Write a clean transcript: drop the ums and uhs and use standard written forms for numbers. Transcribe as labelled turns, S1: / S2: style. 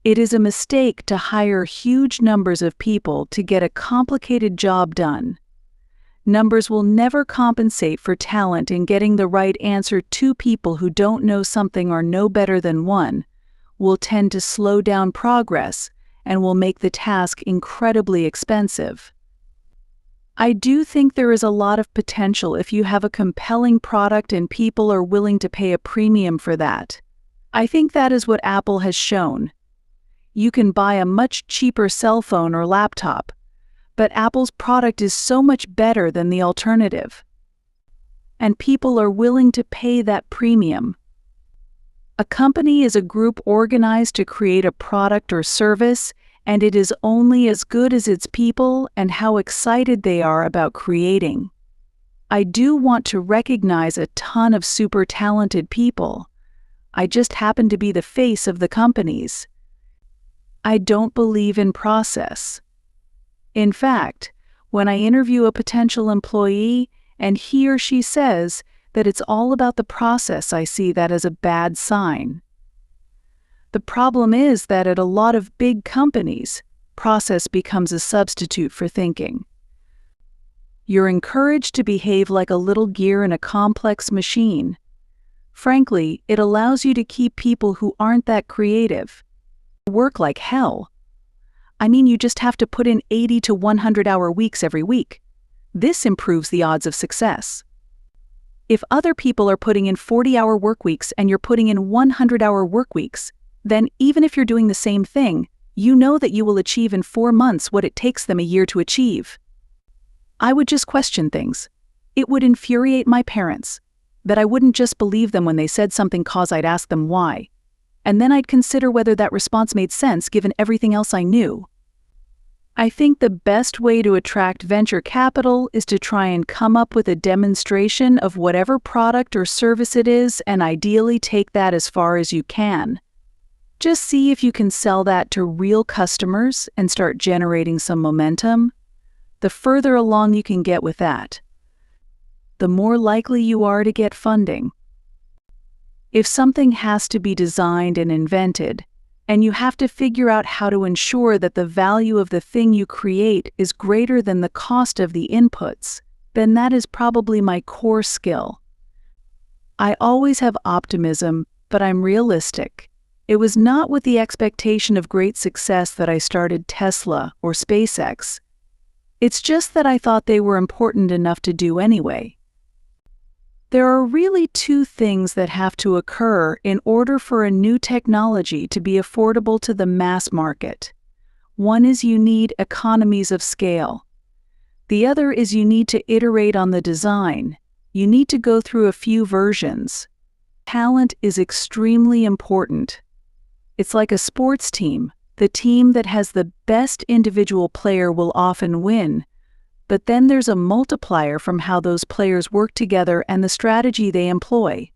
S1: It is a mistake to hire huge numbers of people to get a complicated job done. Numbers will never compensate for talent in getting the right answer. Two people who don't know something or know better than one will tend to slow down progress and will make the task incredibly expensive. I do think there is a lot of potential if you have a compelling product and people are willing to pay a premium for that. I think that is what Apple has shown. You can buy a much cheaper cell phone or laptop, but Apple's product is so much better than the alternative. And people are willing to pay that premium. A company is a group organized to create a product or service, and it is only as good as its people and how excited they are about creating. I do want to recognize a ton of super talented people. I just happen to be the face of the companies. I don't believe in process. In fact, when I interview a potential employee and he or she says that it's all about the process, I see that as a bad sign. The problem is that at a lot of big companies, process becomes a substitute for thinking. You're encouraged to behave like a little gear in a complex machine. Frankly, it allows you to keep people who aren't that creative. Work like hell. I mean, you just have to put in 80 to 100-hour weeks every week. This improves the odds of success. If other people are putting in 40-hour work weeks and you're putting in 100-hour work weeks, then even if you're doing the same thing, you know that you will achieve in 4 months what it takes them a year to achieve. I would just question things. It would infuriate my parents, that I wouldn't just believe them when they said something cause I'd ask them why. And then I'd consider whether that response made sense given everything else I knew. I think the best way to attract venture capital is to try and come up with a demonstration of whatever product or service it is and ideally take that as far as you can. Just see if you can sell that to real customers and start generating some momentum. The further along you can get with that, the more likely you are to get funding. If something has to be designed and invented, and you have to figure out how to ensure that the value of the thing you create is greater than the cost of the inputs, then that is probably my core skill. I always have optimism, but I'm realistic. It was not with the expectation of great success that I started Tesla or SpaceX. It's just that I thought they were important enough to do anyway. There are really two things that have to occur in order for a new technology to be affordable to the mass market. One is you need economies of scale. The other is you need to iterate on the design. You need to go through a few versions. Talent is extremely important. It's like a sports team. The team that has the best individual player will often win. But then there's a multiplier from how those players work together and the strategy they employ.